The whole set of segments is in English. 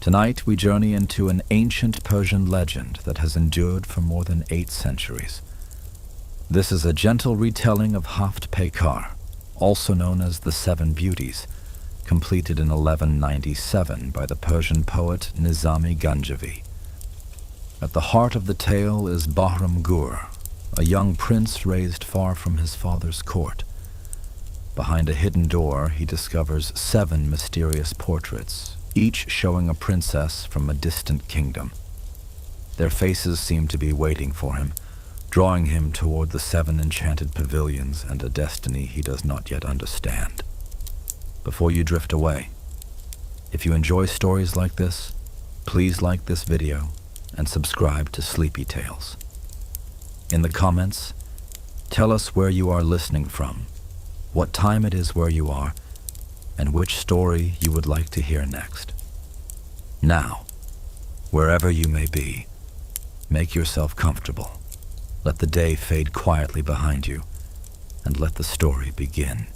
Tonight we journey into an ancient Persian legend that has endured for more than 8 centuries. This is a gentle retelling of Haft Paykar, also known as the Seven Beauties, completed in 1197 by the Persian poet Nizami Ganjavi. At the heart of the tale is Bahram, a young prince raised far from his father's court. Behind a hidden door, he discovers 7 mysterious portraits, each showing a princess from a distant kingdom. Their faces seem to be waiting for him, drawing him toward the 7 enchanted pavilions and a destiny he does not yet understand. Before you drift away, if you enjoy stories like this, please like this video and subscribe to Sleepy Tales. In the comments, tell us where you are listening from, what time it is where you are, and which story you would like to hear next. Now, wherever you may be, make yourself comfortable. Let the day fade quietly behind you, and let the story begin.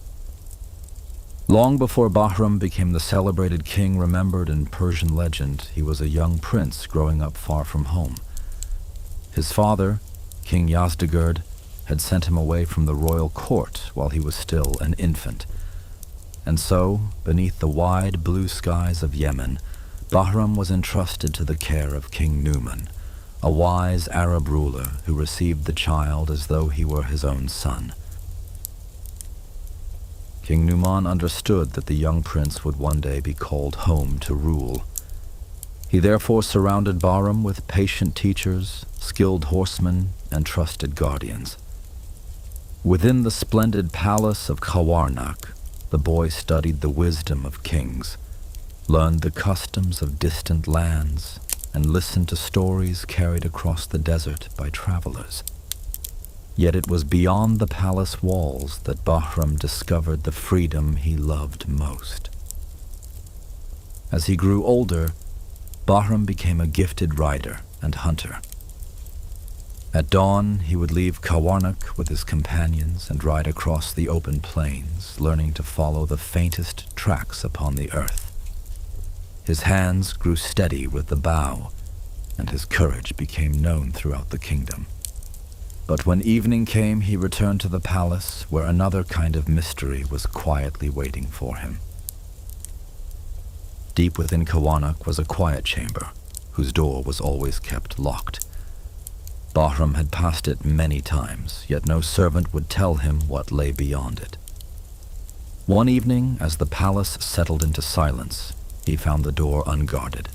Long before Bahram became the celebrated king remembered in Persian legend, he was a young prince growing up far from home. His father, King Yazdegerd, had sent him away from the royal court while he was still an infant. And so, beneath the wide blue skies of Yemen, Bahram was entrusted to the care of King Numan, a wise Arab ruler who received the child as though he were his own son. King Numan understood that the young prince would one day be called home to rule. He therefore surrounded Bahram with patient teachers, skilled horsemen, and trusted guardians. Within the splendid palace of Kawarnak, the boy studied the wisdom of kings, learned the customs of distant lands, and listened to stories carried across the desert by travelers. Yet it was beyond the palace walls that Bahram discovered the freedom he loved most. As he grew older, Bahram became a gifted rider and hunter. At dawn, he would leave Kawarnak with his companions and ride across the open plains, learning to follow the faintest tracks upon the earth. His hands grew steady with the bow, and his courage became known throughout the kingdom. But when evening came, he returned to the palace, where another kind of mystery was quietly waiting for him. Deep within Kawarnak was a quiet chamber, whose door was always kept locked. Bahram had passed it many times, yet no servant would tell him what lay beyond it. One evening, as the palace settled into silence, he found the door unguarded.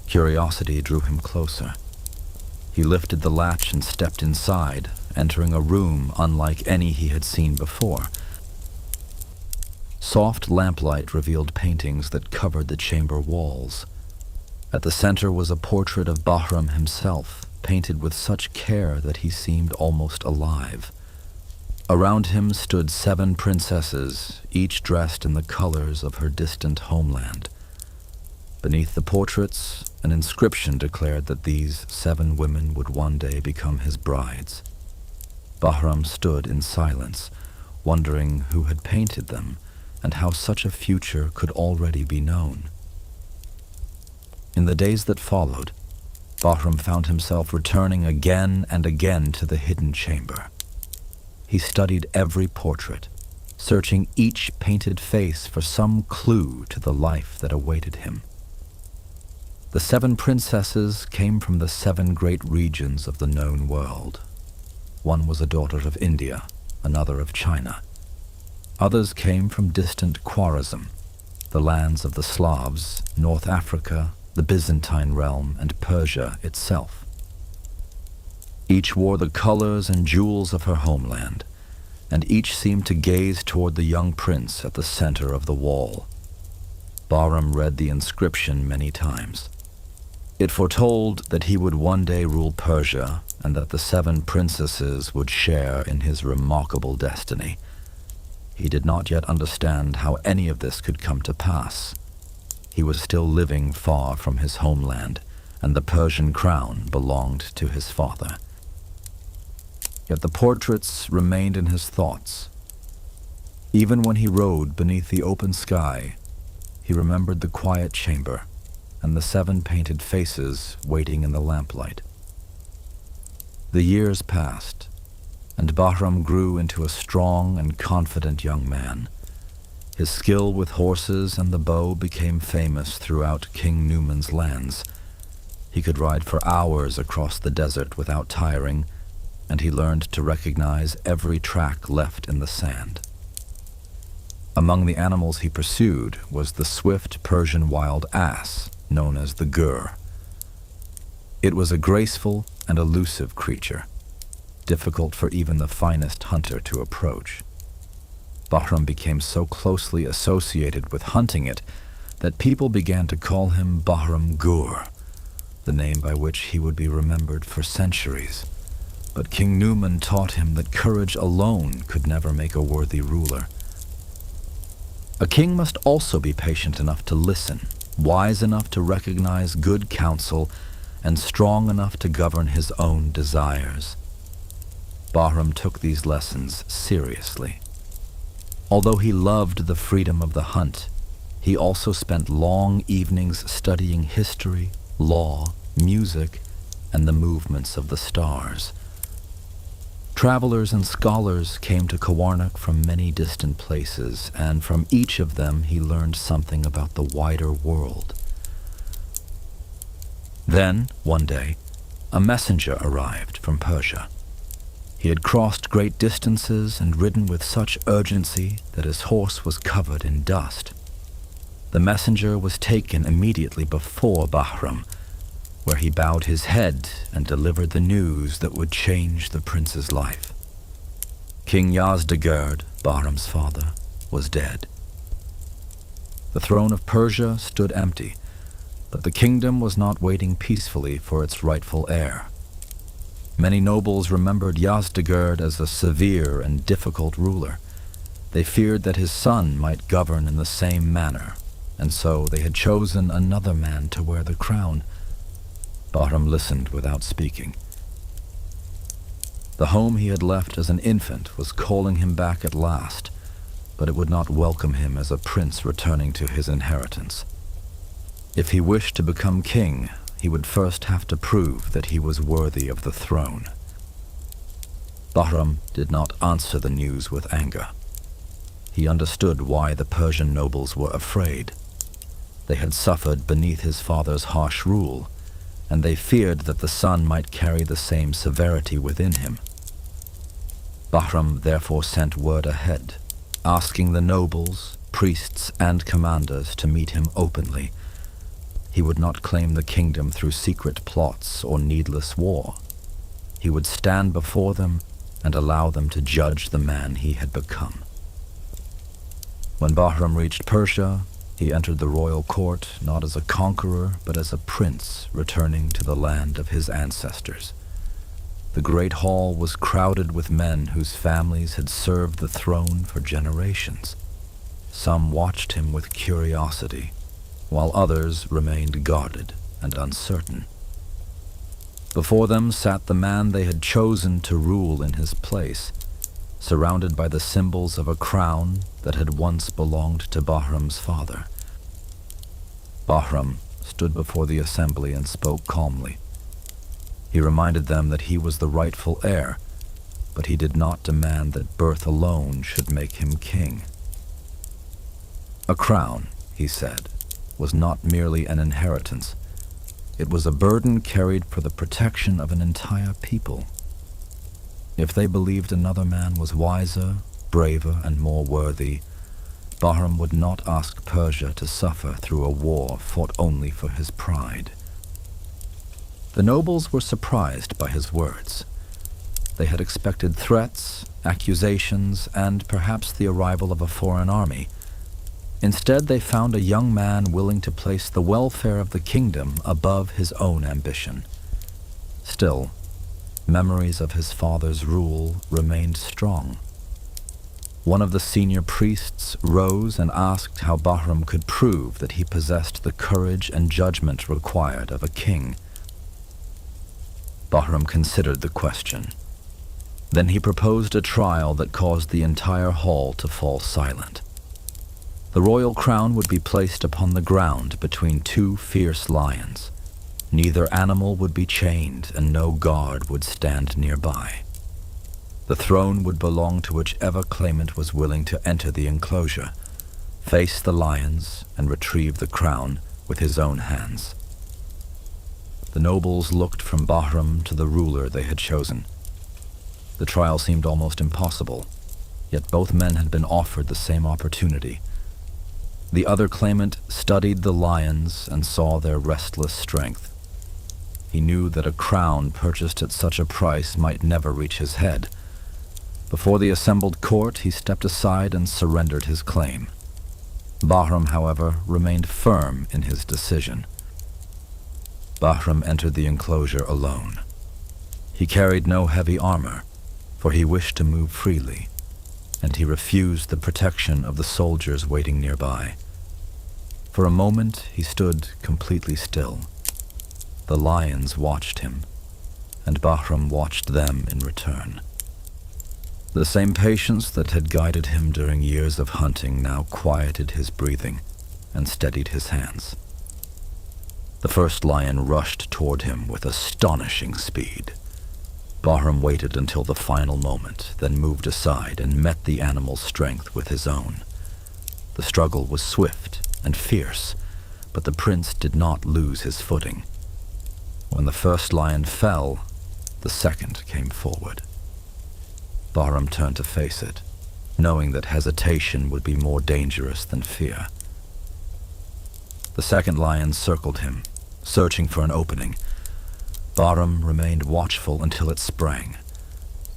Curiosity drew him closer. He lifted the latch and stepped inside, entering a room unlike any he had seen before. Soft lamplight revealed paintings that covered the chamber walls. At the center was a portrait of Bahram himself, painted with such care that he seemed almost alive. Around him stood 7 princesses, each dressed in the colors of her distant homeland. Beneath the portraits, an inscription declared that these 7 women would one day become his brides. Bahram stood in silence, wondering who had painted them and how such a future could already be known. In the days that followed, Bahram found himself returning again and again to the hidden chamber. He studied every portrait, searching each painted face for some clue to the life that awaited him. The 7 princesses came from the 7 great regions of the known world. One was a daughter of India, another of China. Others came from distant Khwarezm, the lands of the Slavs, North Africa, the Byzantine realm, and Persia itself. Each wore the colors and jewels of her homeland, and each seemed to gaze toward the young prince at the center of the wall. Bahram read the inscription many times. It foretold that he would one day rule Persia, and that the 7 princesses would share in his remarkable destiny. He did not yet understand how any of this could come to pass. He was still living far from his homeland, and the Persian crown belonged to his father. Yet the portraits remained in his thoughts. Even when he rode beneath the open sky, he remembered the quiet chamber and the 7 painted faces waiting in the lamplight. The years passed, and Bahram grew into a strong and confident young man. His skill with horses and the bow became famous throughout King Numan's lands. He could ride for hours across the desert without tiring, and he learned to recognize every track left in the sand. Among the animals he pursued was the swift Persian wild ass, known as the gur. It was a graceful and elusive creature, difficult for even the finest hunter to approach. Bahram became so closely associated with hunting it that people began to call him Bahram Gur, the name by which he would be remembered for centuries. But King Numan taught him that courage alone could never make a worthy ruler. A king must also be patient enough to listen, wise enough to recognize good counsel, and strong enough to govern his own desires. Bahram took these lessons seriously. Although he loved the freedom of the hunt, he also spent long evenings studying history, law, music, and the movements of the stars. Travelers and scholars came to Kawarnak from many distant places, and from each of them he learned something about the wider world. Then, one day, a messenger arrived from Persia. He had crossed great distances and ridden with such urgency that his horse was covered in dust. The messenger was taken immediately before Bahram, where he bowed his head and delivered the news that would change the prince's life. King Yazdegerd, Bahram's father, was dead. The throne of Persia stood empty, but the kingdom was not waiting peacefully for its rightful heir. Many nobles remembered Yazdegerd as a severe and difficult ruler. They feared that his son might govern in the same manner, and so they had chosen another man to wear the crown. Bahram listened without speaking. The home he had left as an infant was calling him back at last, but it would not welcome him as a prince returning to his inheritance. If he wished to become king, he would first have to prove that he was worthy of the throne. Bahram did not answer the news with anger. He understood why the Persian nobles were afraid. They had suffered beneath his father's harsh rule, and they feared that the son might carry the same severity within him. Bahram therefore sent word ahead, asking the nobles, priests, and commanders to meet him openly. He would not claim the kingdom through secret plots or needless war. He would stand before them and allow them to judge the man he had become. When Bahram reached Persia, he entered the royal court not as a conqueror, but as a prince returning to the land of his ancestors. The great hall was crowded with men whose families had served the throne for generations. Some watched him with curiosity, while others remained guarded and uncertain. Before them sat the man they had chosen to rule in his place, surrounded by the symbols of a crown that had once belonged to Bahram's father. Bahram stood before the assembly and spoke calmly. He reminded them that he was the rightful heir, but he did not demand that birth alone should make him king. A crown, he said, was not merely an inheritance. It was a burden carried for the protection of an entire people. If they believed another man was wiser, braver, and more worthy, Bahram would not ask Persia to suffer through a war fought only for his pride. The nobles were surprised by his words. They had expected threats, accusations, and perhaps the arrival of a foreign army. Instead, they found a young man willing to place the welfare of the kingdom above his own ambition. Still, memories of his father's rule remained strong. One of the senior priests rose and asked how Bahram could prove that he possessed the courage and judgment required of a king. Bahram considered the question. Then he proposed a trial that caused the entire hall to fall silent. The royal crown would be placed upon the ground between two fierce lions. Neither animal would be chained, and no guard would stand nearby. The throne would belong to whichever claimant was willing to enter the enclosure, face the lions, and retrieve the crown with his own hands. The nobles looked from Bahram to the ruler they had chosen. The trial seemed almost impossible, yet both men had been offered the same opportunity. The other claimant studied the lions and saw their restless strength. He knew that a crown purchased at such a price might never reach his head. Before the assembled court, he stepped aside and surrendered his claim. Bahram, however, remained firm in his decision. Bahram entered the enclosure alone. He carried no heavy armor, for he wished to move freely, and he refused the protection of the soldiers waiting nearby. For a moment, he stood completely still. The lions watched him, and Bahram watched them in return. The same patience that had guided him during years of hunting now quieted his breathing and steadied his hands. The first lion rushed toward him with astonishing speed. Bahram waited until the final moment, then moved aside and met the animal's strength with his own. The struggle was swift and fierce, but the prince did not lose his footing. When the first lion fell, the second came forward. Bahram turned to face it, knowing that hesitation would be more dangerous than fear. The second lion circled him, searching for an opening. Bahram remained watchful until it sprang.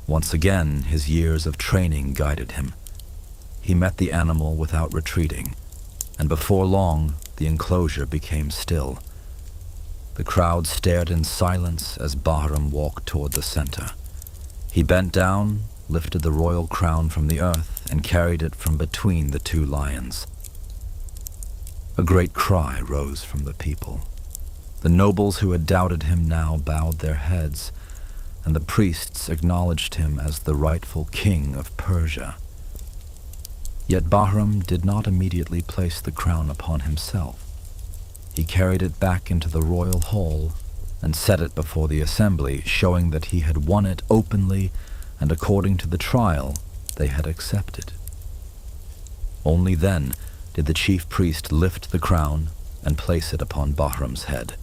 Once again, his years of training guided him. He met the animal without retreating, and before long, the enclosure became still. The crowd stared in silence as Bahram walked toward the center. He bent down, lifted the royal crown from the earth, and carried it from between the two lions. A great cry rose from the people. The nobles who had doubted him now bowed their heads, and the priests acknowledged him as the rightful king of Persia. Yet Bahram did not immediately place the crown upon himself. He carried it back into the royal hall and set it before the assembly, showing that he had won it openly and according to the trial they had accepted. Only then did the chief priest lift the crown and place it upon Bahram's head.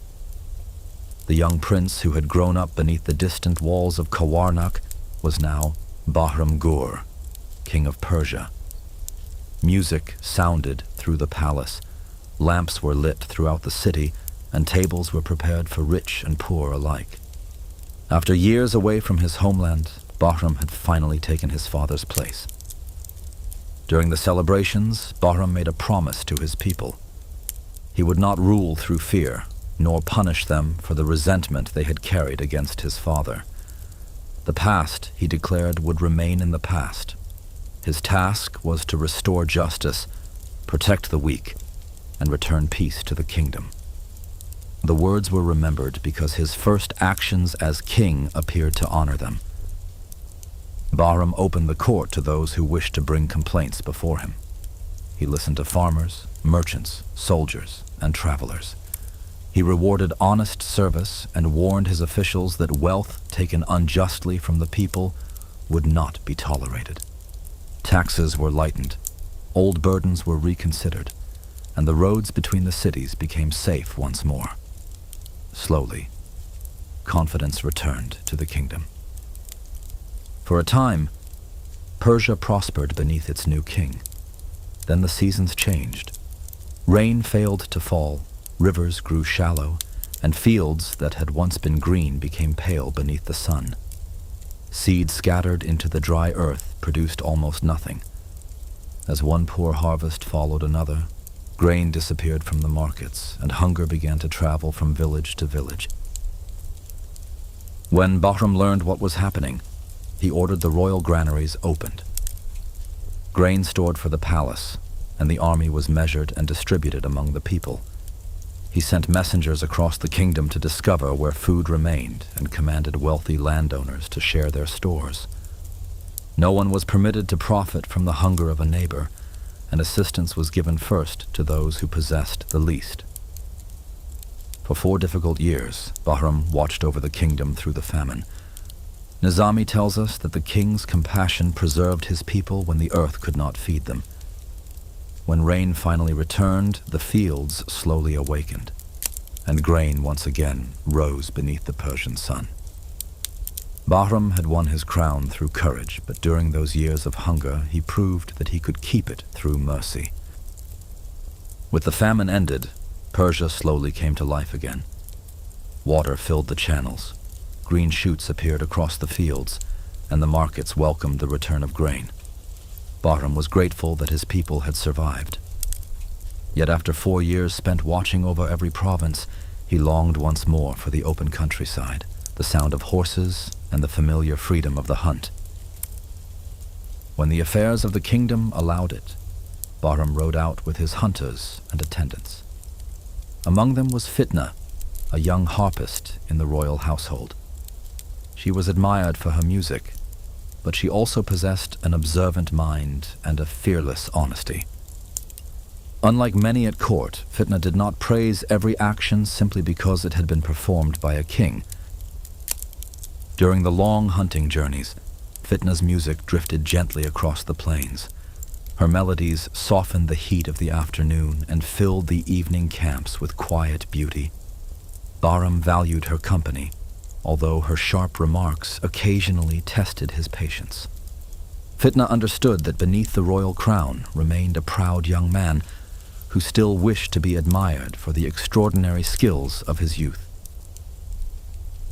The young prince who had grown up beneath the distant walls of Kawarnak was now Bahram Gur, king of Persia. Music sounded through the palace. Lamps were lit throughout the city, and tables were prepared for rich and poor alike. After years away from his homeland, Bahram had finally taken his father's place. During the celebrations, Bahram made a promise to his people. He would not rule through fear, nor punish them for the resentment they had carried against his father. The past, he declared, would remain in the past. His task was to restore justice, protect the weak, and return peace to the kingdom. The words were remembered because his first actions as king appeared to honor them. Bahram opened the court to those who wished to bring complaints before him. He listened to farmers, merchants, soldiers, and travelers. He rewarded honest service and warned his officials that wealth taken unjustly from the people would not be tolerated. Taxes were lightened, old burdens were reconsidered, and the roads between the cities became safe once more. Slowly, confidence returned to the kingdom. For a time, Persia prospered beneath its new king. Then the seasons changed. Rain failed to fall, rivers grew shallow, and fields that had once been green became pale beneath the sun. Seeds scattered into the dry earth produced almost nothing. As one poor harvest followed another, grain disappeared from the markets, and hunger began to travel from village to village. When Bahram learned what was happening, he ordered the royal granaries opened. Grain stored for the palace, and the army was measured and distributed among the people. He sent messengers across the kingdom to discover where food remained and commanded wealthy landowners to share their stores. No one was permitted to profit from the hunger of a neighbor, and assistance was given first to those who possessed the least. For 4 difficult years, Bahram watched over the kingdom through the famine. Nizami tells us that the king's compassion preserved his people when the earth could not feed them. When rain finally returned, the fields slowly awakened, and grain once again rose beneath the Persian sun. Bahram had won his crown through courage, but during those years of hunger, he proved that he could keep it through mercy. With the famine ended, Persia slowly came to life again. Water filled the channels, green shoots appeared across the fields, and the markets welcomed the return of grain. Bahram was grateful that his people had survived. Yet after 4 years spent watching over every province, he longed once more for the open countryside, the sound of horses, and the familiar freedom of the hunt. When the affairs of the kingdom allowed it, Bahram rode out with his hunters and attendants. Among them was Fitna, a young harpist in the royal household. She was admired for her music, but she also possessed an observant mind and a fearless honesty. Unlike many at court, Fitna did not praise every action simply because it had been performed by a king. During the long hunting journeys, Fitna's music drifted gently across the plains. Her melodies softened the heat of the afternoon and filled the evening camps with quiet beauty. Bahram valued her company, although her sharp remarks occasionally tested his patience. Fitna understood that beneath the royal crown remained a proud young man who still wished to be admired for the extraordinary skills of his youth.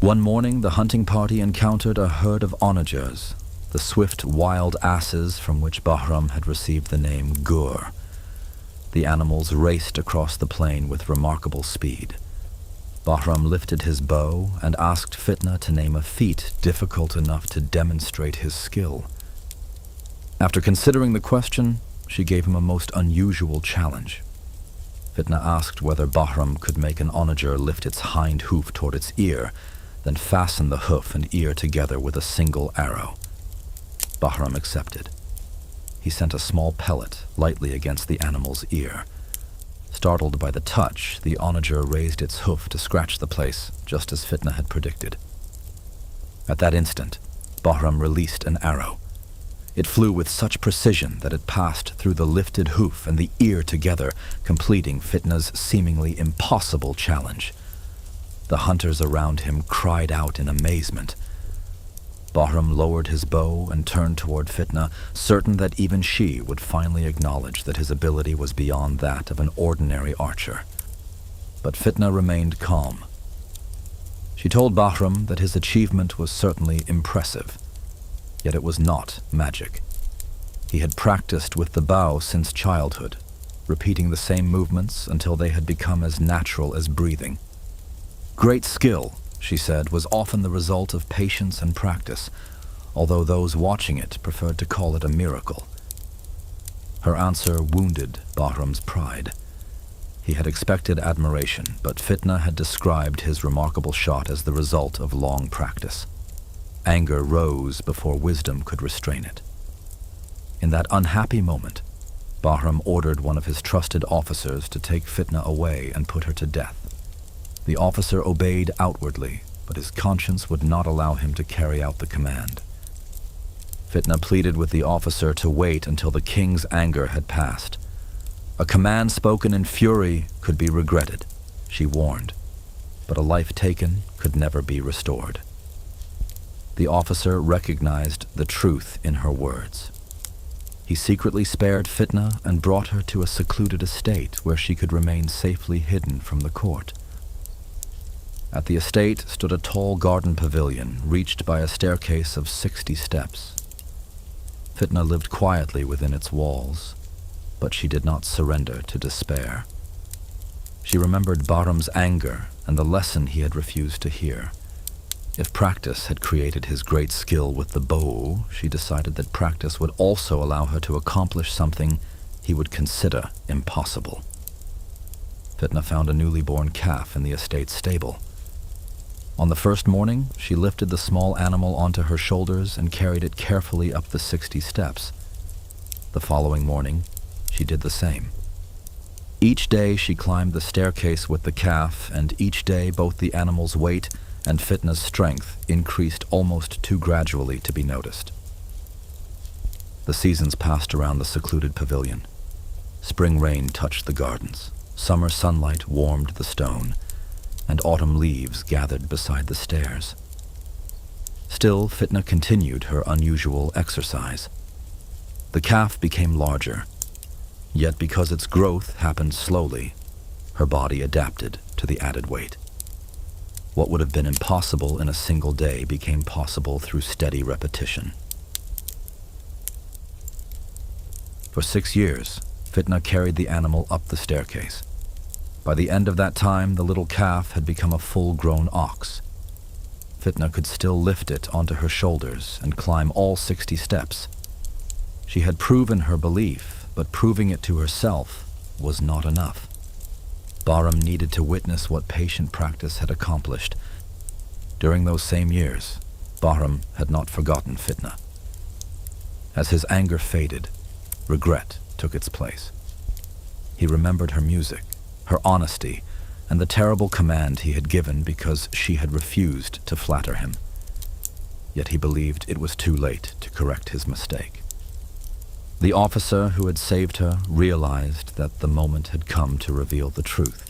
One morning, the hunting party encountered a herd of onagers, the swift wild asses from which Bahram had received the name Gur. The animals raced across the plain with remarkable speed. Bahram lifted his bow and asked Fitna to name a feat difficult enough to demonstrate his skill. After considering the question, she gave him a most unusual challenge. Fitna asked whether Bahram could make an onager lift its hind hoof toward its ear, then fasten the hoof and ear together with a single arrow. Bahram accepted. He sent a small pellet lightly against the animal's ear. Startled by the touch, the onager raised its hoof to scratch the place, just as Fitna had predicted. At that instant, Bahram released an arrow. It flew with such precision that it passed through the lifted hoof and the ear together, completing Fitna's seemingly impossible challenge. The hunters around him cried out in amazement. Bahram lowered his bow and turned toward Fitna, certain that even she would finally acknowledge that his ability was beyond that of an ordinary archer. But Fitna remained calm. She told Bahram that his achievement was certainly impressive, yet it was not magic. He had practiced with the bow since childhood, repeating the same movements until they had become as natural as breathing. Great skill, she said, was often the result of patience and practice, although those watching it preferred to call it a miracle. Her answer wounded Bahram's pride. He had expected admiration, but Fitna had described his remarkable shot as the result of long practice. Anger rose before wisdom could restrain it. In that unhappy moment, Bahram ordered one of his trusted officers to take Fitna away and put her to death. The officer obeyed outwardly, but his conscience would not allow him to carry out the command. Fitna pleaded with the officer to wait until the king's anger had passed. A command spoken in fury could be regretted, she warned, but a life taken could never be restored. The officer recognized the truth in her words. He secretly spared Fitna and brought her to a secluded estate where she could remain safely hidden from the court. At the estate stood a tall garden pavilion reached by a staircase of 60 steps. Fitna lived quietly within its walls, but she did not surrender to despair. She remembered Bahram's anger and the lesson he had refused to hear. If practice had created his great skill with the bow, she decided that practice would also allow her to accomplish something he would consider impossible. Fitna found a newly born calf in the estate stable. On the first morning, she lifted the small animal onto her shoulders and carried it carefully up the 60 steps. The following morning, she did the same. Each day she climbed the staircase with the calf, and each day both the animal's weight and Fitna's strength increased almost too gradually to be noticed. The seasons passed around the secluded pavilion. Spring rain touched the gardens, summer sunlight warmed the stone, and autumn leaves gathered beside the stairs. Still, Fitna continued her unusual exercise. The calf became larger, yet because its growth happened slowly, her body adapted to the added weight. What would have been impossible in a single day became possible through steady repetition. For 6 years, Fitna carried the animal up the staircase. By the end of that time, the little calf had become a full-grown ox. Fitna could still lift it onto her shoulders and climb all 60 steps. She had proven her belief, but proving it to herself was not enough. Bahram needed to witness what patient practice had accomplished. During those same years, Bahram had not forgotten Fitna. As his anger faded, regret took its place. He remembered her music, her honesty, and the terrible command he had given because she had refused to flatter him. Yet he believed it was too late to correct his mistake. The officer who had saved her realized that the moment had come to reveal the truth.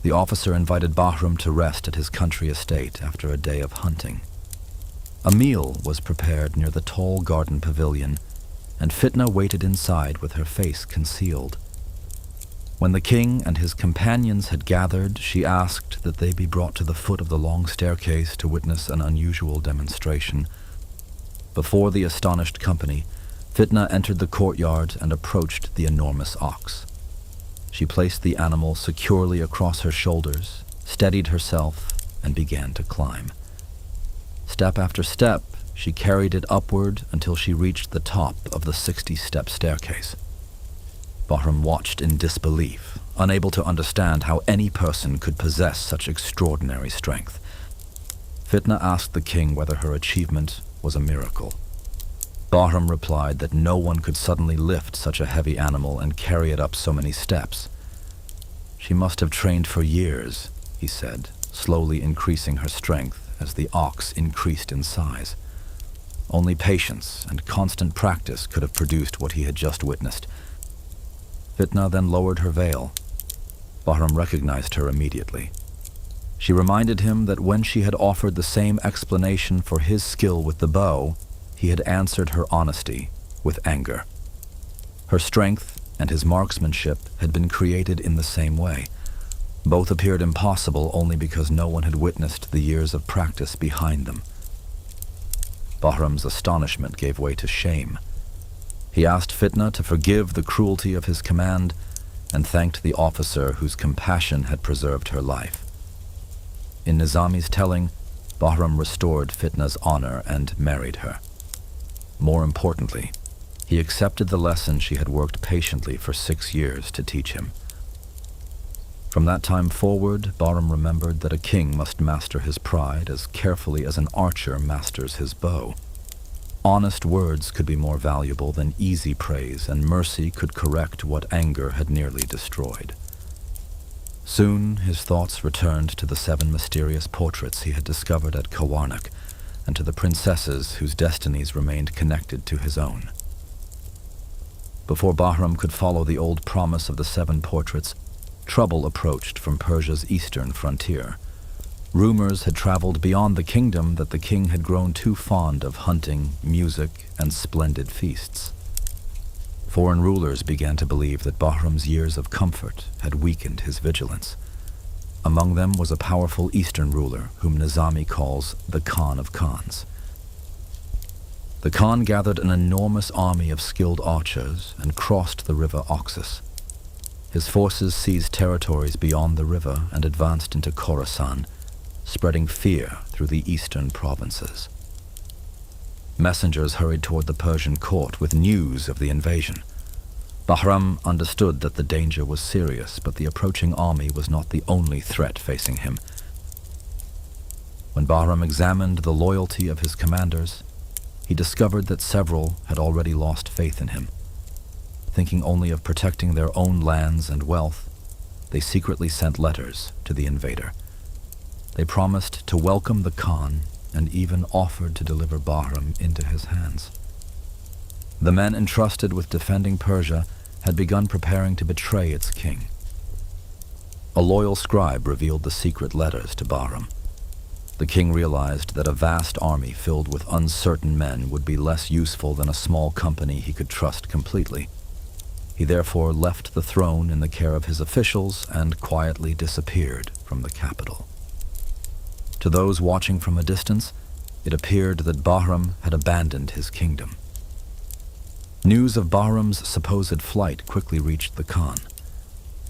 The officer invited Bahram to rest at his country estate after a day of hunting. A meal was prepared near the tall garden pavilion, and Fitna waited inside with her face concealed. When the king and his companions had gathered, she asked that they be brought to the foot of the long staircase to witness an unusual demonstration. Before the astonished company, Fitna entered the courtyard and approached the enormous ox. She placed the animal securely across her shoulders, steadied herself, and began to climb. Step after step, she carried it upward until she reached the top of the 60-step staircase. Bahram watched in disbelief, unable to understand how any person could possess such extraordinary strength. Fitna asked the king whether her achievement was a miracle. Bahram replied that no one could suddenly lift such a heavy animal and carry it up so many steps. She must have trained for years, he said, slowly increasing her strength as the ox increased in size. Only patience and constant practice could have produced what he had just witnessed. Fitna then lowered her veil. Bahram recognized her immediately. She reminded him that when she had offered the same explanation for his skill with the bow, he had answered her honesty with anger. Her strength and his marksmanship had been created in the same way. Both appeared impossible only because no one had witnessed the years of practice behind them. Bahram's astonishment gave way to shame. He asked Fitna to forgive the cruelty of his command and thanked the officer whose compassion had preserved her life. In Nizami's telling, Bahram restored Fitna's honor and married her. More importantly, he accepted the lesson she had worked patiently for 6 years to teach him. From that time forward, Bahram remembered that a king must master his pride as carefully as an archer masters his bow. Honest words could be more valuable than easy praise, and mercy could correct what anger had nearly destroyed. Soon his thoughts returned to the 7 mysterious portraits he had discovered at Kawarnak, and to the princesses whose destinies remained connected to his own. Before Bahram could follow the old promise of the 7 portraits, trouble approached from Persia's eastern frontier. Rumors had traveled beyond the kingdom that the king had grown too fond of hunting, music, and splendid feasts. Foreign rulers began to believe that Bahram's years of comfort had weakened his vigilance. Among them was a powerful eastern ruler whom Nizami calls the Khan of Khans. The Khan gathered an enormous army of skilled archers and crossed the river Oxus. His forces seized territories beyond the river and advanced into Khorasan, spreading fear through the eastern provinces. Messengers hurried toward the Persian court with news of the invasion. Bahram understood that the danger was serious, but the approaching army was not the only threat facing him. When Bahram examined the loyalty of his commanders, he discovered that several had already lost faith in him. thinking only of protecting their own lands and wealth, they secretly sent letters to the invader. They promised to welcome the Khan and even offered to deliver Bahram into his hands. The men entrusted with defending Persia had begun preparing to betray its king. A loyal scribe revealed the secret letters to Bahram. The king realized that a vast army filled with uncertain men would be less useful than a small company he could trust completely. He therefore left the throne in the care of his officials and quietly disappeared from the capital. To those watching from a distance, it appeared that Bahram had abandoned his kingdom. News of Bahram's supposed flight quickly reached the Khan.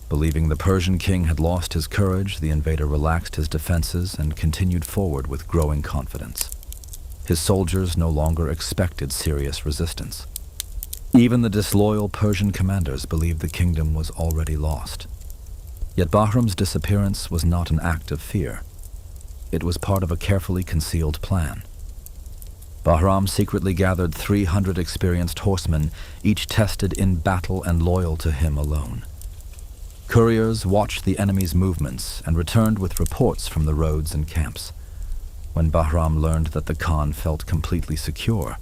Believing the Persian king had lost his courage, the invader relaxed his defenses and continued forward with growing confidence. His soldiers no longer expected serious resistance. Even the disloyal Persian commanders believed the kingdom was already lost. Yet Bahram's disappearance was not an act of fear. It was part of a carefully concealed plan. Bahram secretly gathered 300 experienced horsemen, each tested in battle and loyal to him alone. Couriers watched the enemy's movements and returned with reports from the roads and camps. When Bahram learned that the Khan felt completely secure,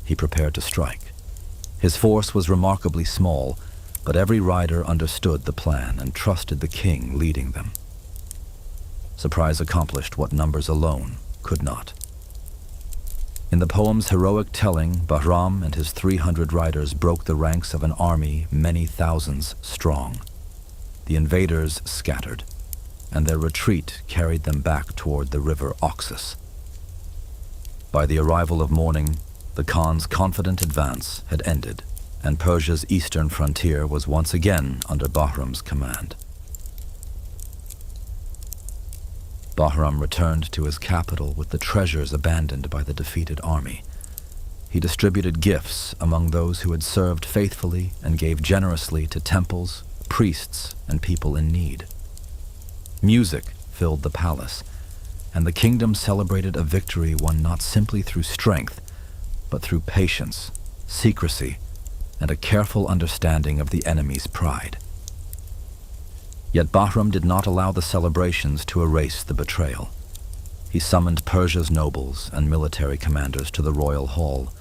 he prepared to strike. His force was remarkably small, but every rider understood the plan and trusted the king leading them. Surprise accomplished what numbers alone could not. In the poem's heroic telling, Bahram and his 300 riders broke the ranks of an army many thousands strong. The invaders scattered, and their retreat carried them back toward the river Oxus. By the arrival of morning, the Khan's confident advance had ended, and Persia's eastern frontier was once again under Bahram's command. Bahram returned to his capital with the treasures abandoned by the defeated army. He distributed gifts among those who had served faithfully and gave generously to temples, priests, and people in need. Music filled the palace, and the kingdom celebrated a victory won not simply through strength, but through patience, secrecy, and a careful understanding of the enemy's pride. Yet Bahram did not allow the celebrations to erase the betrayal. He summoned Persia's nobles and military commanders to the royal hall.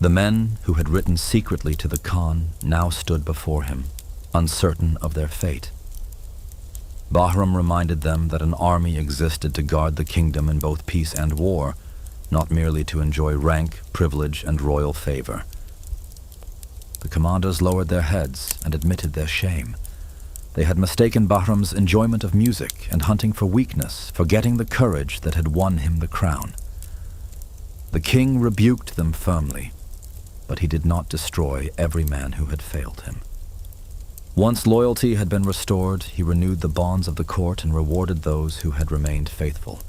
The men who had written secretly to the Khan now stood before him, uncertain of their fate. Bahram reminded them that an army existed to guard the kingdom in both peace and war, not merely to enjoy rank, privilege, and royal favor. The commanders lowered their heads and admitted their shame. They had mistaken Bahram's enjoyment of music and hunting for weakness, forgetting the courage that had won him the crown. The king rebuked them firmly, but he did not destroy every man who had failed him. Once loyalty had been restored, he renewed the bonds of the court and rewarded those who had remained faithful.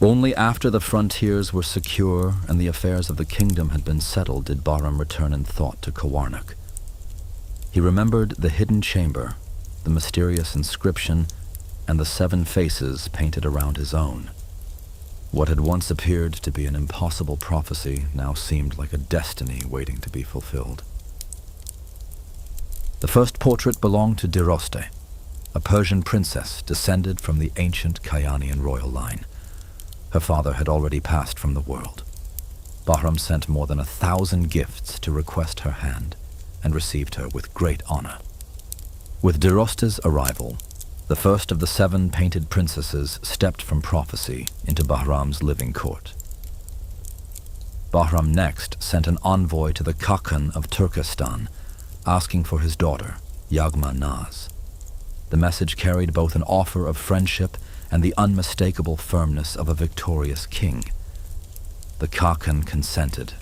Only after the frontiers were secure and the affairs of the kingdom had been settled did Bahram return in thought to Kawarnak. He remembered the hidden chamber, the mysterious inscription, and the 7 faces painted around his own. What had once appeared to be an impossible prophecy now seemed like a destiny waiting to be fulfilled. The first portrait belonged to Diroste, a Persian princess descended from the ancient Kayanian royal line. Her father had already passed from the world. Bahram sent more than 1,000 gifts to request her hand, and received her with great honor. With Diroste's arrival, the first of the 7 painted princesses stepped from prophecy into Bahram's living court. Bahram next sent an envoy to the Khakan of Turkestan, asking for his daughter, Yagma Naz. The message carried both an offer of friendship and the unmistakable firmness of a victorious king. The Khakan consented,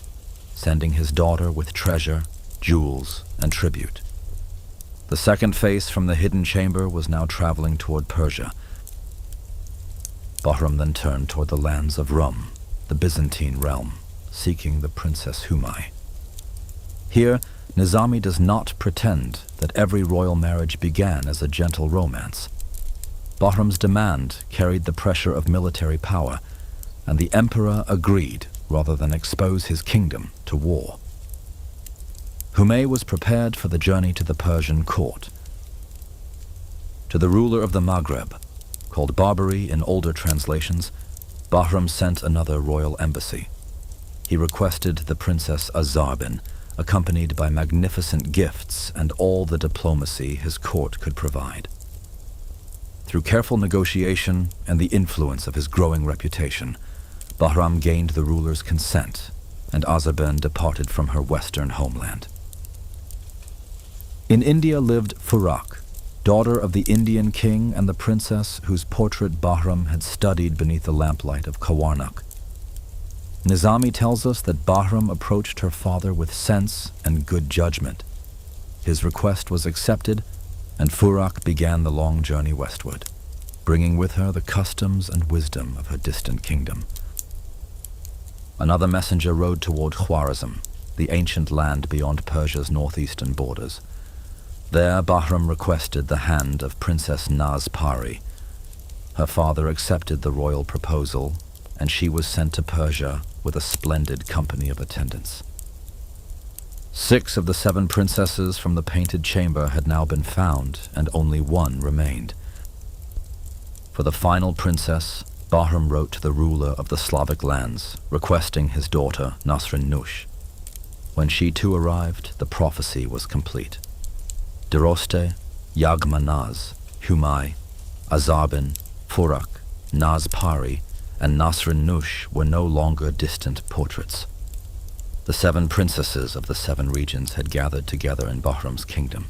sending his daughter with treasure, jewels, and tribute. The second face from the hidden chamber was now traveling toward Persia. Bahram then turned toward the lands of Rum, the Byzantine realm, seeking the Princess Humai. Here, Nizami does not pretend that every royal marriage began as a gentle romance. Bahram's demand carried the pressure of military power, and the emperor agreed rather than expose his kingdom to war. Humayr was prepared for the journey to the Persian court. To the ruler of the Maghreb, called Barbary in older translations, Bahram sent another royal embassy. He requested the Princess Azarbin, accompanied by magnificent gifts and all the diplomacy his court could provide. Through careful negotiation and the influence of his growing reputation, Bahram gained the ruler's consent, and Azarbin departed from her western homeland. In India lived Furak, daughter of the Indian king and the princess whose portrait Bahram had studied beneath the lamplight of Kawarnak. Nizami tells us that Bahram approached her father with sense and good judgment. His request was accepted, and Furak began the long journey westward, bringing with her the customs and wisdom of her distant kingdom. Another messenger rode toward Khwarazm, the ancient land beyond Persia's northeastern borders. There, Bahram requested the hand of Princess Naz Pari. Her father accepted the royal proposal, and she was sent to Persia with a splendid company of attendants. 6 of the 7 princesses from the painted chamber had now been found, and only one remained. For the final princess, Bahram wrote to the ruler of the Slavic lands, requesting his daughter Nasrin Nush. When she too arrived, the prophecy was complete. Deroste, Yagmanaz, Humayr, Azarbin, Furak, Naz Pari, and Nasrin Nush were no longer distant portraits. The 7 princesses of the 7 regions had gathered together in Bahram's kingdom.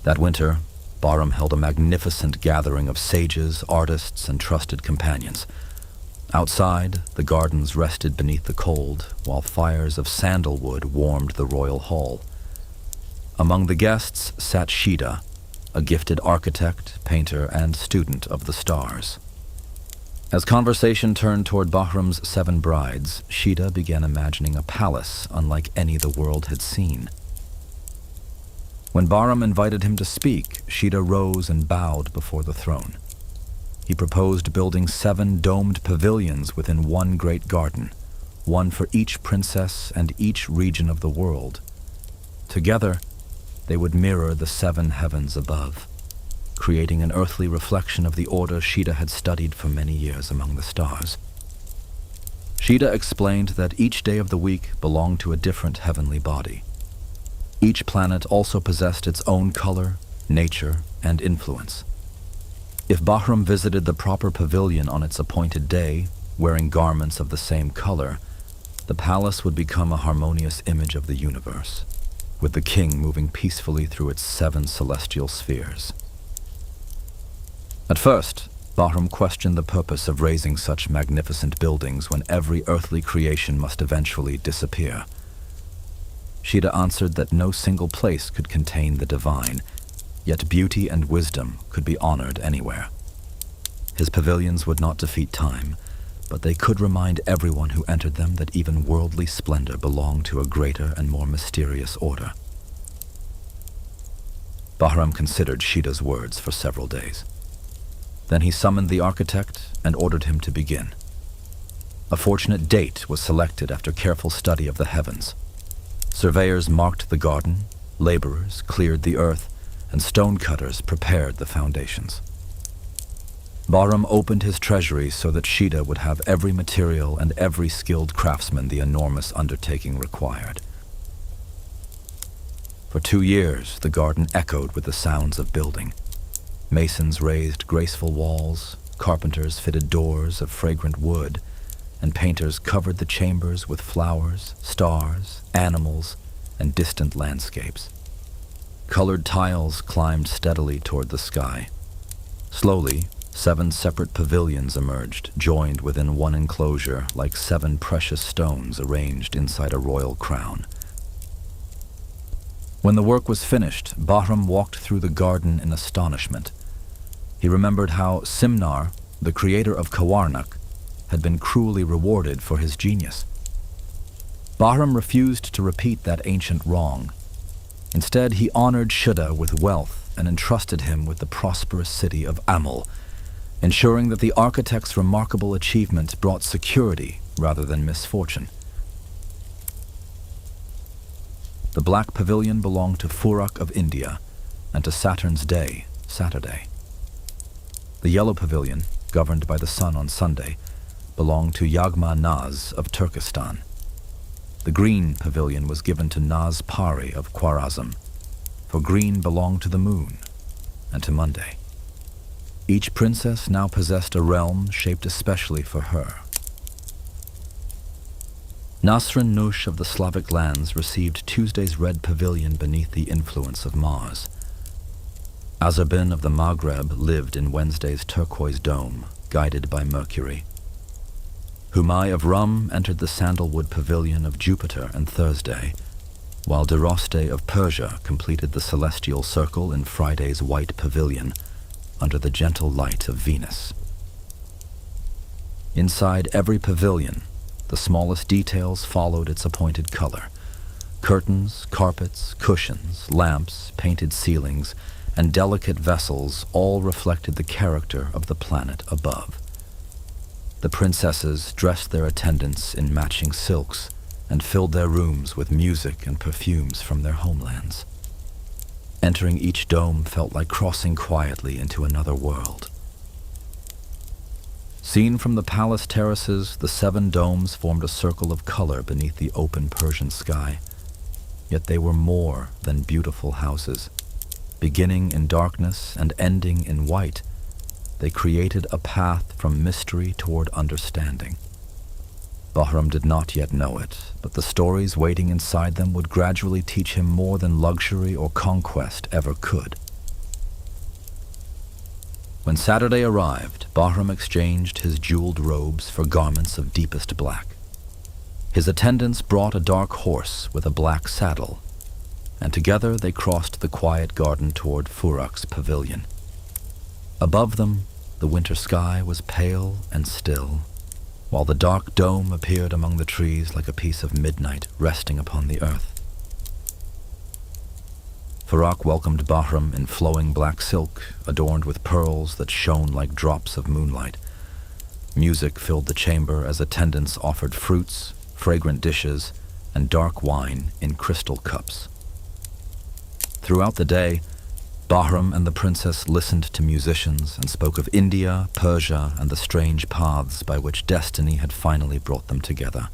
That winter, Bahram held a magnificent gathering of sages, artists, and trusted companions. Outside, the gardens rested beneath the cold, while fires of sandalwood warmed the royal hall. Among the guests sat Shida, a gifted architect, painter, and student of the stars. As conversation turned toward Bahram's 7 brides, Shida began imagining a palace unlike any the world had seen. When Bahram invited him to speak, Shida rose and bowed before the throne. He proposed building 7 domed pavilions within one great garden, one for each princess and each region of the world. Together, they would mirror the 7 heavens above, creating an earthly reflection of the order Shida had studied for many years among the stars. Shida explained that each day of the week belonged to a different heavenly body. Each planet also possessed its own color, nature, and influence. If Bahram visited the proper pavilion on its appointed day, wearing garments of the same color, the palace would become a harmonious image of the universe, with the king moving peacefully through its 7 celestial spheres. At first, Bahram questioned the purpose of raising such magnificent buildings when every earthly creation must eventually disappear. Shida answered that no single place could contain the divine, yet beauty and wisdom could be honored anywhere. His pavilions would not defeat time, but they could remind everyone who entered them that even worldly splendor belonged to a greater and more mysterious order. Bahram considered Shida's words for several days. Then he summoned the architect and ordered him to begin. A fortunate date was selected after careful study of the heavens. Surveyors marked the garden, laborers cleared the earth, and stonecutters prepared the foundations. Bahram opened his treasury so that Shida would have every material and every skilled craftsman the enormous undertaking required. For 2 years, the garden echoed with the sounds of building. Masons raised graceful walls, carpenters fitted doors of fragrant wood, and painters covered the chambers with flowers, stars, animals, and distant landscapes. Colored tiles climbed steadily toward the sky. Slowly, 7 separate pavilions emerged, joined within one enclosure like 7 precious stones arranged inside a royal crown. When the work was finished, Bahram walked through the garden in astonishment. He remembered how Simnar, the creator of Kawarnak, had been cruelly rewarded for his genius. Bahram refused to repeat that ancient wrong. Instead, he honored Shida with wealth and entrusted him with the prosperous city of Amul, ensuring that the architect's remarkable achievement brought security rather than misfortune. The Black Pavilion belonged to Furak of India and to Saturn's Day, Saturday. The Yellow Pavilion, governed by the sun on Sunday, belonged to Yagma Naz of Turkestan. The Green Pavilion was given to Naz Pari of Khwarazm, for green belonged to the moon and to Monday. Each princess now possessed a realm shaped especially for her. Nasrin Nush of the Slavic lands received Tuesday's red pavilion beneath the influence of Mars. Azerbin of the Maghreb lived in Wednesday's turquoise dome, guided by Mercury. Humai of Rum entered the sandalwood pavilion of Jupiter on Thursday, while Deraste of Persia completed the celestial circle in Friday's white pavilion, under the gentle light of Venus. Inside every pavilion, the smallest details followed its appointed color. Curtains, carpets, cushions, lamps, painted ceilings, and delicate vessels all reflected the character of the planet above. The princesses dressed their attendants in matching silks and filled their rooms with music and perfumes from their homelands. Entering each dome felt like crossing quietly into another world. Seen from the palace terraces, the 7 domes formed a circle of color beneath the open Persian sky. Yet they were more than beautiful houses. Beginning in darkness and ending in white, they created a path from mystery toward understanding. Bahram did not yet know it, but the stories waiting inside them would gradually teach him more than luxury or conquest ever could. When Saturday arrived, Bahram exchanged his jeweled robes for garments of deepest black. His attendants brought a dark horse with a black saddle, and together they crossed the quiet garden toward Furak's pavilion. Above them, the winter sky was pale and still, while the dark dome appeared among the trees like a piece of midnight resting upon the earth. Furak welcomed Bahram in flowing black silk, adorned with pearls that shone like drops of moonlight. Music filled the chamber as attendants offered fruits, fragrant dishes, and dark wine in crystal cups. Throughout the day, Bahram and the princess listened to musicians and spoke of India, Persia, and the strange paths by which destiny had finally brought them together.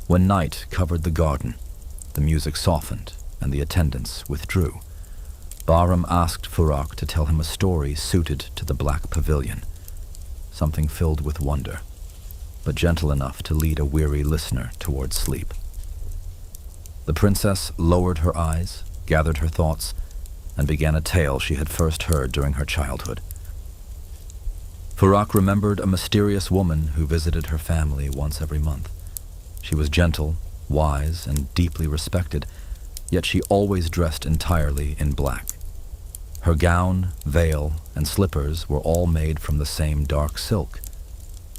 When night covered the garden, the music softened and the attendants withdrew. Bahram asked Furak to tell him a story suited to the Black Pavilion, something filled with wonder, but gentle enough to lead a weary listener toward sleep. The princess lowered her eyes, gathered her thoughts, and began a tale she had first heard during her childhood. Furak remembered a mysterious woman who visited her family once every month. She was gentle, wise, and deeply respected, yet she always dressed entirely in black. Her gown, veil, and slippers were all made from the same dark silk.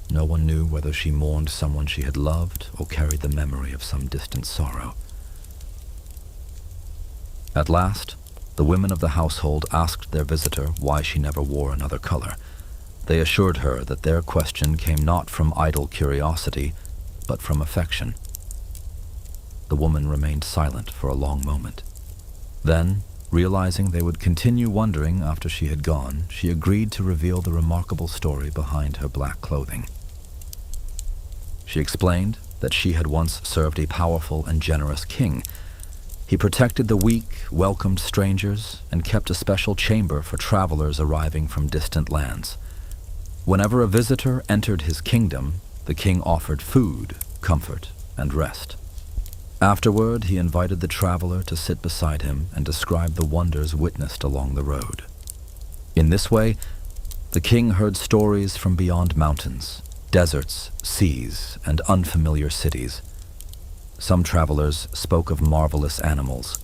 No one knew whether she mourned someone she had loved or carried the memory of some distant sorrow. At last, the women of the household asked their visitor why she never wore another color. They assured her that their question came not from idle curiosity, but from affection. The woman remained silent for a long moment. Then, realizing they would continue wondering after she had gone, she agreed to reveal the remarkable story behind her black clothing. She explained that she had once served a powerful and generous king. He protected the weak, welcomed strangers, and kept a special chamber for travelers arriving from distant lands. Whenever a visitor entered his kingdom, the king offered food, comfort, and rest. Afterward, he invited the traveler to sit beside him and describe the wonders witnessed along the road. In this way, the king heard stories from beyond mountains, deserts, seas, and unfamiliar cities. Some travelers spoke of marvelous animals,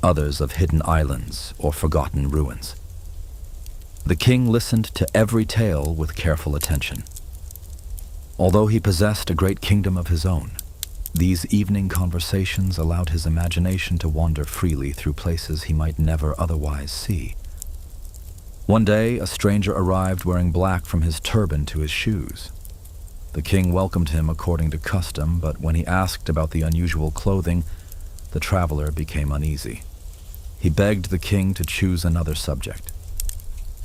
others of hidden islands or forgotten ruins. The king listened to every tale with careful attention. Although he possessed a great kingdom of his own, these evening conversations allowed his imagination to wander freely through places he might never otherwise see. One day, a stranger arrived wearing black from his turban to his shoes. The king welcomed him according to custom, but when he asked about the unusual clothing, the traveler became uneasy. He begged the king to choose another subject.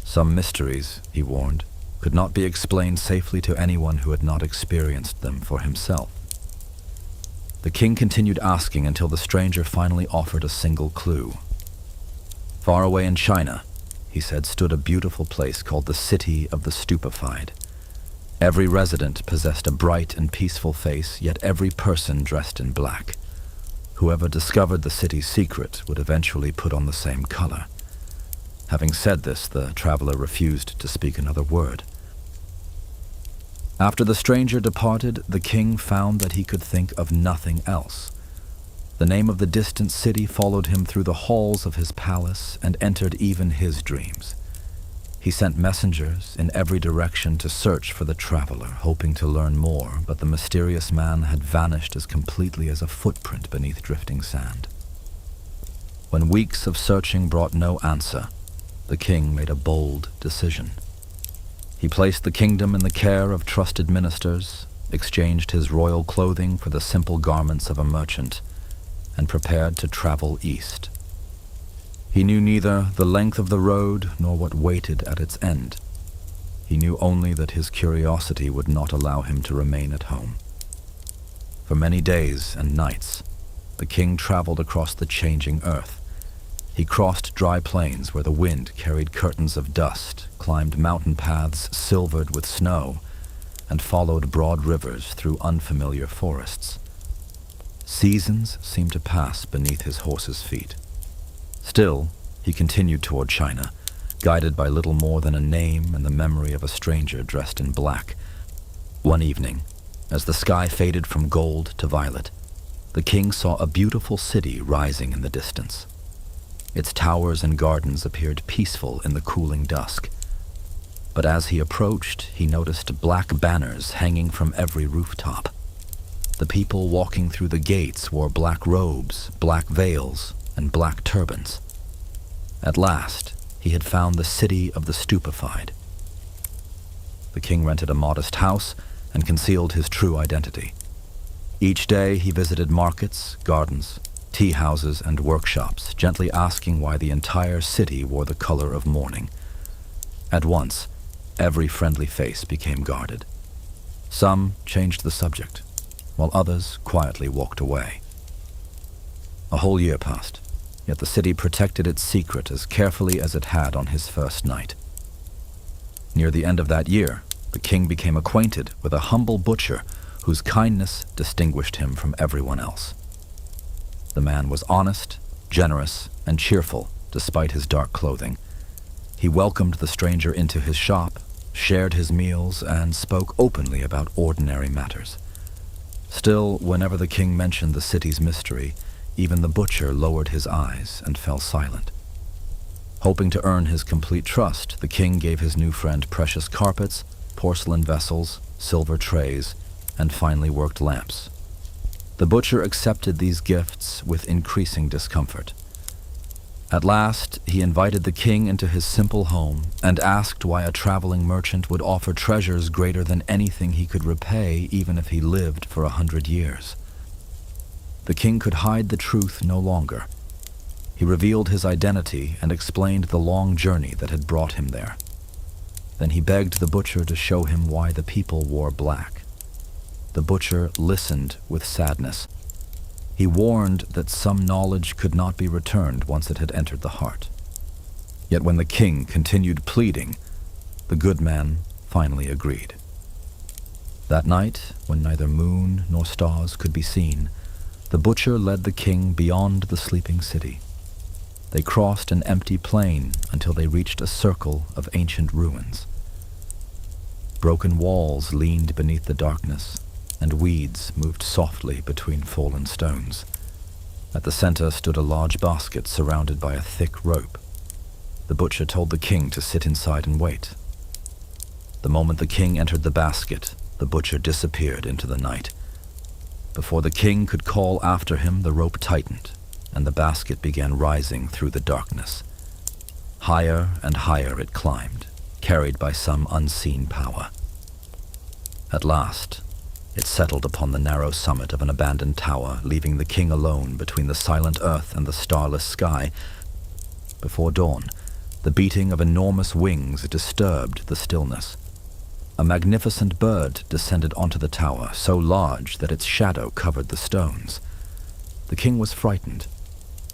Some mysteries, he warned, could not be explained safely to anyone who had not experienced them for himself. The king continued asking until the stranger finally offered a single clue. Far away in China, he said, stood a beautiful place called the City of the Stupefied. Every resident possessed a bright and peaceful face, yet every person dressed in black. Whoever discovered the city's secret would eventually put on the same color. Having said this, the traveler refused to speak another word. After the stranger departed, the king found that he could think of nothing else. The name of the distant city followed him through the halls of his palace and entered even his dreams. He sent messengers in every direction to search for the traveler, hoping to learn more, but the mysterious man had vanished as completely as a footprint beneath drifting sand. When weeks of searching brought no answer, the king made a bold decision. He placed the kingdom in the care of trusted ministers, exchanged his royal clothing for the simple garments of a merchant, and prepared to travel east. He knew neither the length of the road nor what waited at its end. He knew only that his curiosity would not allow him to remain at home. For many days and nights, the king traveled across the changing earth. He crossed dry plains where the wind carried curtains of dust, climbed mountain paths silvered with snow, and followed broad rivers through unfamiliar forests. Seasons seemed to pass beneath his horse's feet. Still, he continued toward China, guided by little more than a name and the memory of a stranger dressed in black. One evening, as the sky faded from gold to violet, the king saw a beautiful city rising in the distance. Its towers and gardens appeared peaceful in the cooling dusk. But as he approached, he noticed black banners hanging from every rooftop. The people walking through the gates wore black robes, black veils, and black turbans. At last, he had found the City of the Stupefied. The king rented a modest house and concealed his true identity. Each day he visited markets, gardens, tea houses, and workshops, gently asking why the entire city wore the color of mourning. At once, every friendly face became guarded. Some changed the subject, while others quietly walked away. A whole year passed, yet the city protected its secret as carefully as it had on his first night. Near the end of that year, the king became acquainted with a humble butcher whose kindness distinguished him from everyone else. The man was honest, generous, and cheerful despite his dark clothing. He welcomed the stranger into his shop, shared his meals, and spoke openly about ordinary matters. Still, whenever the king mentioned the city's mystery, even the butcher lowered his eyes and fell silent. Hoping to earn his complete trust, the king gave his new friend precious carpets, porcelain vessels, silver trays, and finely worked lamps. The butcher accepted these gifts with increasing discomfort. At last, he invited the king into his simple home and asked why a traveling merchant would offer treasures greater than anything he could repay, even if he lived for 100 years. The king could hide the truth no longer. He revealed his identity and explained the long journey that had brought him there. Then he begged the butcher to show him why the people wore black. The butcher listened with sadness. He warned that some knowledge could not be returned once it had entered the heart. Yet when the king continued pleading, the good man finally agreed. That night, when neither moon nor stars could be seen, the butcher led the king beyond the sleeping city. They crossed an empty plain until they reached a circle of ancient ruins. Broken walls leaned beneath the darkness, and weeds moved softly between fallen stones. At the center stood a large basket surrounded by a thick rope. The butcher told the king to sit inside and wait. The moment the king entered the basket, the butcher disappeared into the night. Before the king could call after him, the rope tightened, and the basket began rising through the darkness. Higher and higher it climbed, carried by some unseen power. At last, It settled upon the narrow summit of an abandoned tower, leaving the king alone between the silent earth and the starless sky. Before dawn, the beating of enormous wings disturbed the stillness. A magnificent bird descended onto the tower, so large that its shadow covered the stones. The king was frightened,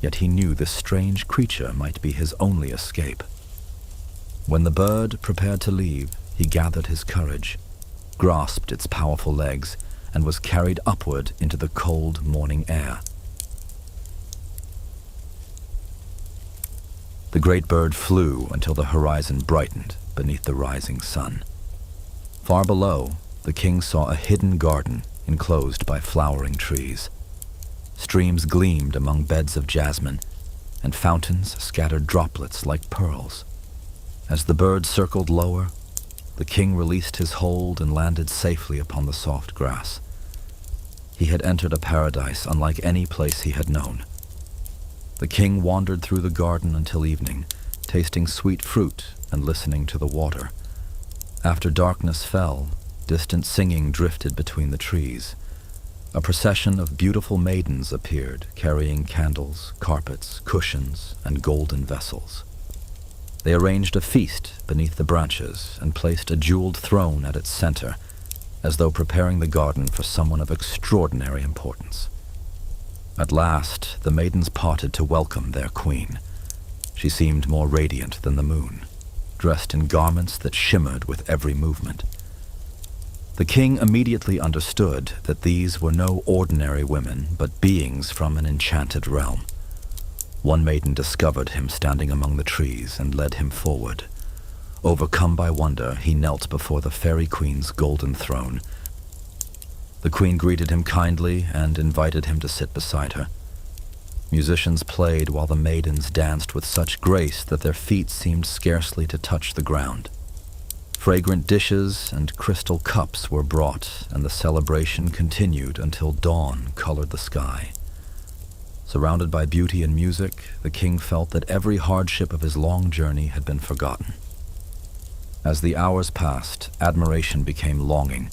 yet he knew this strange creature might be his only escape. When the bird prepared to leave, he gathered his courage, grasped its powerful legs, and was carried upward into the cold morning air. The great bird flew until the horizon brightened beneath the rising sun. Far below, the king saw a hidden garden enclosed by flowering trees. Streams gleamed among beds of jasmine, and fountains scattered droplets like pearls. As the bird circled lower, the king released his hold and landed safely upon the soft grass. He had entered a paradise unlike any place he had known. The king wandered through the garden until evening, tasting sweet fruit and listening to the water. After darkness fell, distant singing drifted between the trees. A procession of beautiful maidens appeared, carrying candles, carpets, cushions, and golden vessels. They arranged a feast beneath the branches and placed a jeweled throne at its center, as though preparing the garden for someone of extraordinary importance. At last, the maidens parted to welcome their queen. She seemed more radiant than the moon, dressed in garments that shimmered with every movement. The king immediately understood that these were no ordinary women, but beings from an enchanted realm. One maiden discovered him standing among the trees and led him forward. Overcome by wonder, he knelt before the fairy queen's golden throne. The queen greeted him kindly and invited him to sit beside her. Musicians played while the maidens danced with such grace that their feet seemed scarcely to touch the ground. Fragrant dishes and crystal cups were brought, and the celebration continued until dawn colored the sky. Surrounded by beauty and music, the king felt that every hardship of his long journey had been forgotten. As the hours passed, admiration became longing,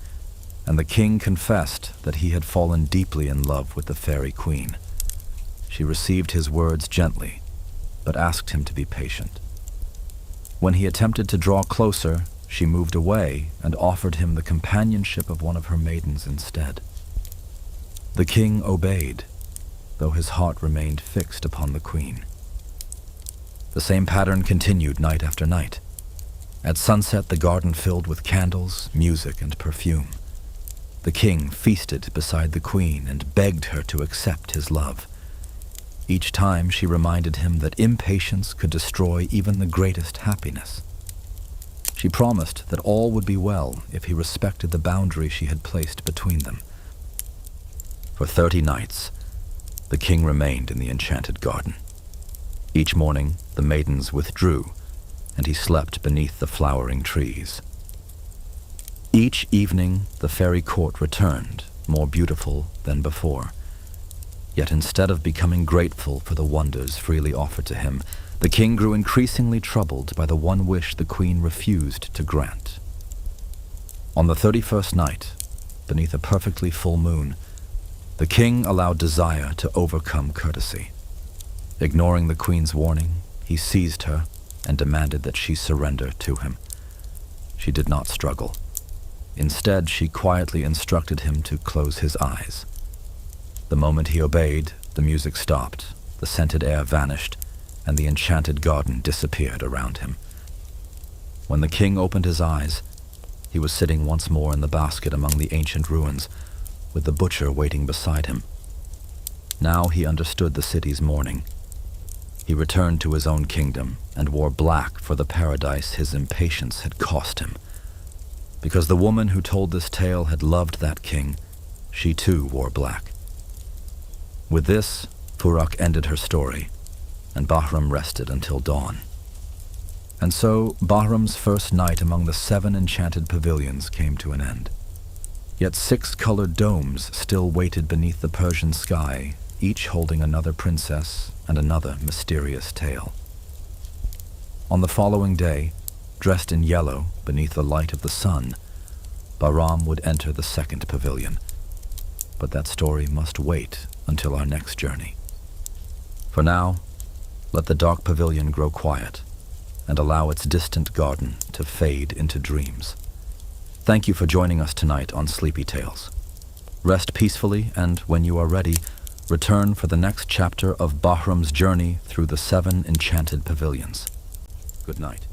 and the king confessed that he had fallen deeply in love with the fairy queen. She received his words gently, but asked him to be patient. When he attempted to draw closer, she moved away and offered him the companionship of one of her maidens instead. The king obeyed, though his heart remained fixed upon the queen. The same pattern continued night after night. At sunset, the garden filled with candles, music, and perfume. The king feasted beside the queen and begged her to accept his love. Each time she reminded him that impatience could destroy even the greatest happiness. She promised that all would be well if he respected the boundary she had placed between them. For 30 nights, the king remained in the enchanted garden. Each morning, the maidens withdrew, and he slept beneath the flowering trees. Each evening, the fairy court returned, more beautiful than before. Yet instead of becoming grateful for the wonders freely offered to him, the king grew increasingly troubled by the one wish the queen refused to grant. On the 31st night, beneath a perfectly full moon, the king allowed desire to overcome courtesy. Ignoring the queen's warning, he seized her and demanded that she surrender to him. She did not struggle. Instead, she quietly instructed him to close his eyes. The moment he obeyed, the music stopped, the scented air vanished, and the enchanted garden disappeared around him. When the king opened his eyes, he was sitting once more in the basket among the ancient ruins, with the butcher waiting beside him. Now he understood the city's mourning. He returned to his own kingdom and wore black for the paradise his impatience had cost him. Because the woman who told this tale had loved that king, she too wore black. With this, Furak ended her story, and Bahram rested until dawn. And so, Bahram's first night among the 7 enchanted pavilions came to an end. Yet 6 colored domes still waited beneath the Persian sky, each holding another princess and another mysterious tale. On the following day, dressed in yellow beneath the light of the sun, Bahram would enter the second pavilion. But that story must wait until our next journey. For now, let the dark pavilion grow quiet and allow its distant garden to fade into dreams. Thank you for joining us tonight on Sleepy Tales. Rest peacefully, and when you are ready, return for the next chapter of Bahram's journey through the Seven Enchanted Pavilions. Good night.